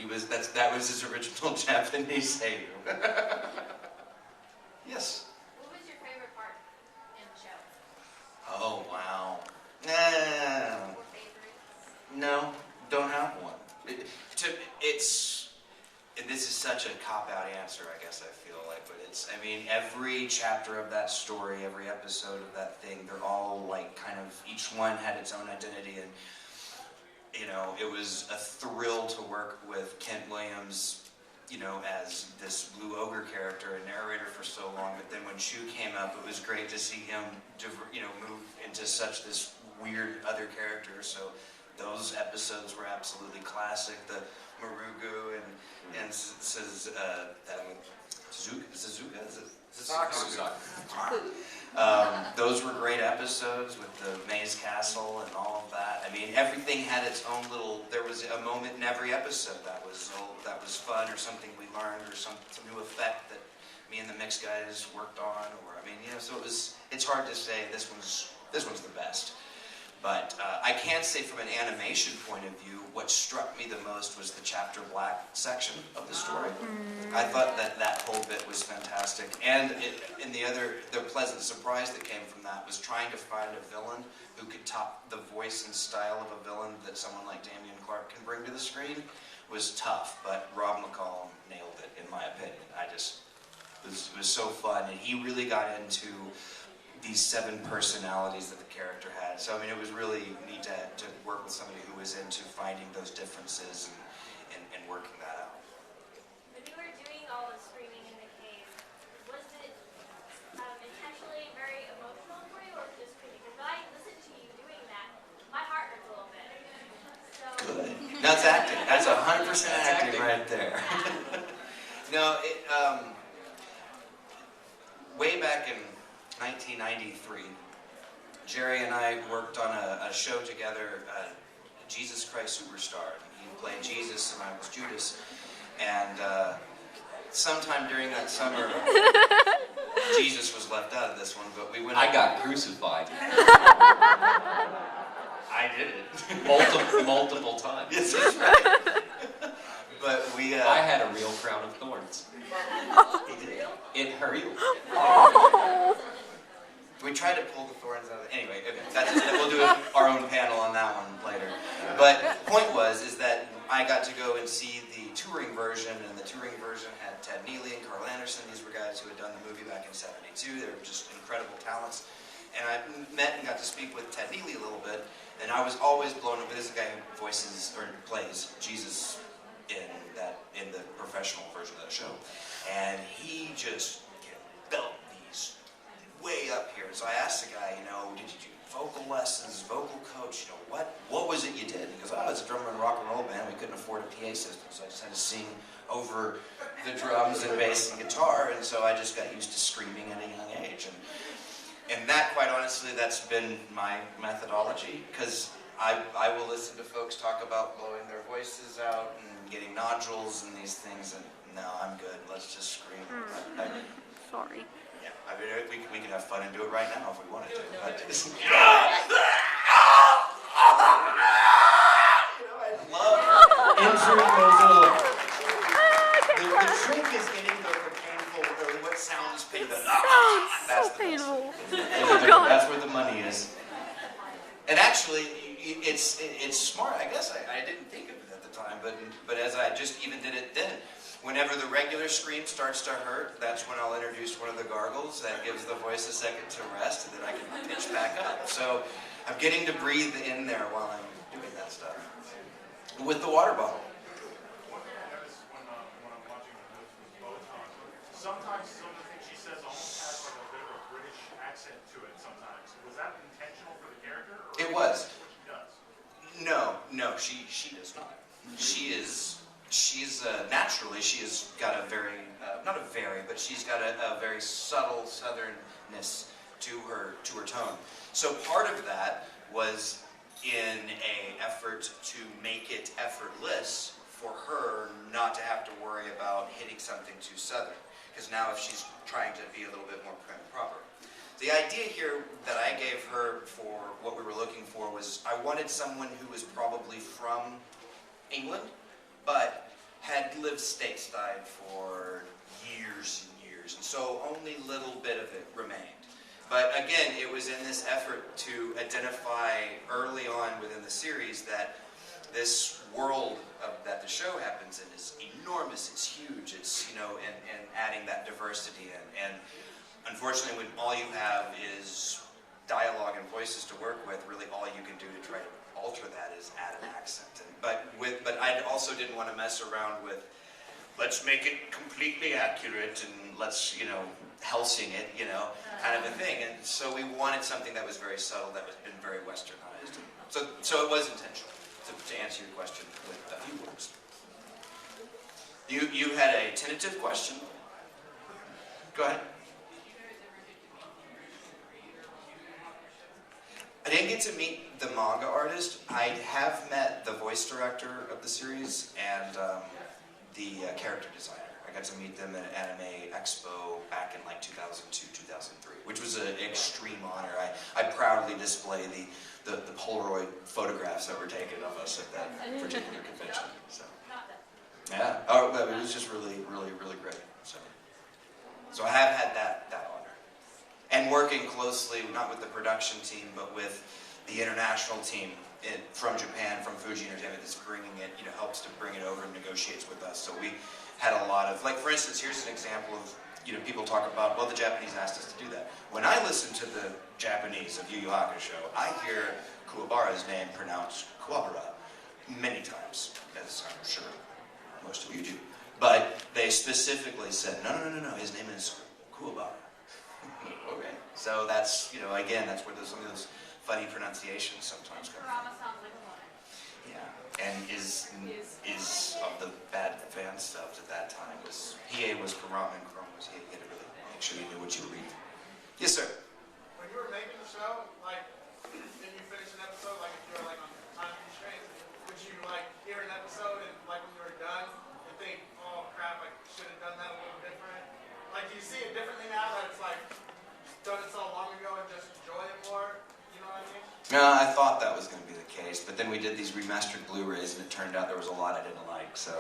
That was his original Japanese name. Yes. What was your favorite part in the show? Oh wow. Or favorites? No, don't have one. And this is such a cop-out answer, I guess I feel like, but I mean, every chapter of that story, every episode of that thing, they're all like kind of, each one had its own identity, and you know, it was a thrill to work with Kent Williams, you know, as this Blue Ogre character and narrator for so long, but then when Chew came up, it was great to see him, you know, move into such this weird other character, so those episodes were absolutely classic. The Marugu and Suzuka. Those were great episodes with the Maze Castle and all of that. I mean, everything had its own little. There was a moment in every episode that was fun, or something we learned, or some new effect that me and the mix guys worked on. Or I mean, you know, so it's hard to say this one's the best. But I can say from an animation point of view, what struck me the most was the Chapter Black section of the story. I thought that whole bit was fantastic. And the pleasant surprise that came from that was trying to find a villain who could top the voice and style of a villain that someone like Damian Clark can bring to the screen was tough. But Rob McCallum nailed it, in my opinion. It was so fun, and he really got into these 7 personalities that the character had. So I mean, it was really neat to work with somebody who was into finding those differences and working that out. When you were doing all the screaming in the cave, was it intentionally very emotional for you, or just screaming? Because when I listened to you doing that, my heart hurts a little bit. So good. That's acting. That's 100% acting right there. No, way back in 1993, Jerry and I worked on a show together, Jesus Christ Superstar. He played Jesus and I was Judas. And sometime during that summer, Jesus was left out of this one, but we went. I got crucified. I did it. Multiple times. Yes, that's right. But I had a real crown of thorns. He did. It hurt. We tried to pull the thorns out of it. Anyway, okay, we'll do our own panel on that one later. But the point is that I got to go and see the touring version, and the touring version had Ted Neely and Carl Anderson. These were guys who had done the movie back in '72. They were just incredible talents. And I met and got to speak with Ted Neely a little bit, and I was always blown away. This is a guy who voices or plays Jesus in the professional version of the show, and he just felt these way up here. So I asked the guy, you know, did you do vocal lessons, vocal coach, you know, what was it you did? He goes, it's a drummer in a rock and roll band. We couldn't afford a PA system, so I just had to sing over the drums and bass and guitar, and so I just got used to screaming at a young age. And that, quite honestly, that's been my methodology, because I will listen to folks talk about blowing their voices out and getting nodules and these things, and no, I'm good. Let's just scream. Sorry. Yeah, I mean, we can have fun and do it right now if we wanted to. But I love entering those little. The trick is getting the painful, or what sounds painful. Sounds so painful. That's where the money is. And actually, it's smart. I guess I didn't think of it at the time, but as I just even did it then. Whenever the regular scream starts to hurt, that's when I'll introduce one of the gargles. That gives the voice a second to rest, and then I can pitch back up. So I'm getting to breathe in there while I'm doing that stuff. With the water bottle. One thing I noticed when I'm watching with Botan, sometimes some of the things she says almost has like a bit of a British accent to it sometimes. Was that intentional for the character? Or It was. What she does? No, she does not. She's naturally, she has got a very, but she's got a very subtle southernness to her tone. So part of that was in an effort to make it effortless for her not to have to worry about hitting something too southern. Because now if she's trying to be a little bit more prim and proper. The idea here that I gave her for what we were looking for was I wanted someone who was probably from England, but had lived stateside for years and years, and so only little bit of it remained. But again, it was in this effort to identify early on within the series that this world that the show happens in is enormous, it's huge, it's, you know, and adding that diversity in. And unfortunately, when all you have is dialogue and voices to work with, really all you can do to try to alter that is add an accent. But I also didn't want to mess around with, let's make it completely accurate and let's, you know, Helsing it, you know, kind of a thing. And so we wanted something that was very subtle, that was been very westernized. So it was intentional, to answer your question with a few words. You had a tentative question? Go ahead. I didn't get to meet the manga artist. I have met the voice director of the series and the character designer. I got to meet them at Anime Expo back in like 2002, 2003, which was an extreme honor. I proudly display the Polaroid photographs that were taken of us at that particular convention. So, yeah. Oh, it was just really, really, really great. So I have had that honor. And working closely, not with the production team, but with the international team from Japan, from Fuji Entertainment, that's bringing it, you know, helps to bring it over and negotiates with us. So we had a lot of, like, for instance, here's an example of, you know, people talk about, well, the Japanese asked us to do that. When I listen to the Japanese of Yu Yu Hakusho, I hear Kuwabara's name pronounced Kuwabara many times, as I'm sure most of you do. But they specifically said, no, his name is Kuwabara. Okay. So that's, you know, again, that's where some of those funny pronunciations sometimes come from. Kurama sounds like a woman. Yeah, and is of the bad fan subs at that time was Hiei was Kurama and Kurama was Hiei. You had to really make sure you knew what you were reading. Yes, sir. When you were making the show, like, did you finish an episode, like if you were like on time constraints, would you like hear an episode and like when you were done and think, oh crap, I should have done that a little different? Like, do you see it differently now that it's like done it so long ago and just enjoy it more? You know what I mean? I thought that was going to be the case, but then we did these remastered Blu-rays, and it turned out there was a lot I didn't like. So,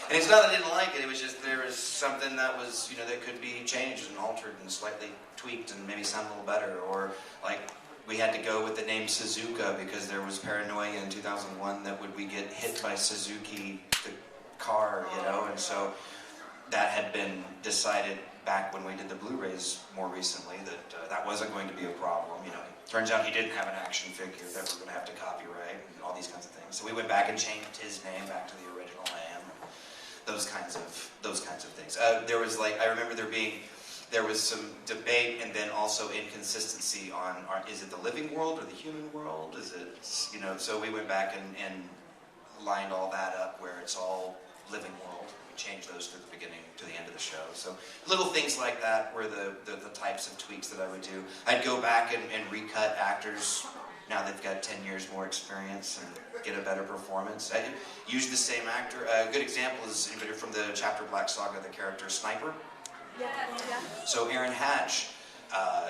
and it's not that I didn't like it; it was just there was something that was, you know, that could be changed and altered and slightly tweaked and maybe sound a little better. Or like we had to go with the name Suzuka because there was paranoia in 2001 that would we get hit by Suzuki the car, you know, and so that had been decided back when we did the Blu-rays more recently that that wasn't going to be a problem. You know, turns out he didn't have an action figure that we're going to have to copyright and all these kinds of things. So we went back and changed his name back to the original name. And those kinds of things. There was like I remember there was some debate and then also inconsistency on is it the living world or the human world? Is it, you know? So we went back and lined all that up where it's all living world. Change those to the beginning to the end of the show. So little things like that were the types of tweaks that I would do. I'd go back and recut actors. Now they've got 10 years more experience and get a better performance. I use the same actor. A good example is from the Chapter Black Saga, the character Sniper. Yeah. So Aaron Hatch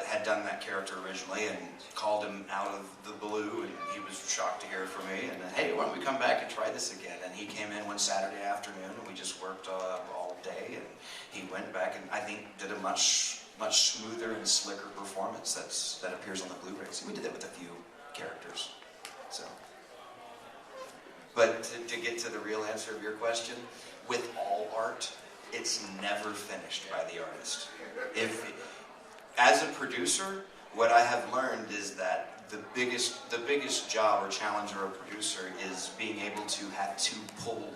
had done that character originally and called him out of the blue, and he was shocked to hear it from me. And hey, why don't we come back and try this again? And he came in one Saturday afternoon, and we just worked all day. And he went back and I think did a much smoother and slicker performance that appears on the Blu-rays. We did that with a few characters. So, but to get to the real answer of your question, with all art, it's never finished by the artist. As a producer, what I have learned is that the biggest job or challenge of a producer is being able to have to pull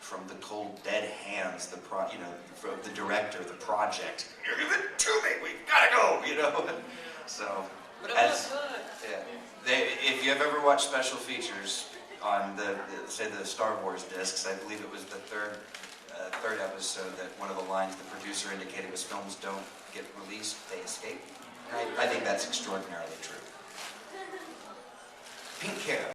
from the cold dead hands from the director, the project. Give it to me. We've got to go. You know. So, if you have ever watched special features on the Star Wars discs, I believe it was the third episode that one of the lines the producer indicated was films don't get released, they escape. I think that's extraordinarily true. Pink hair.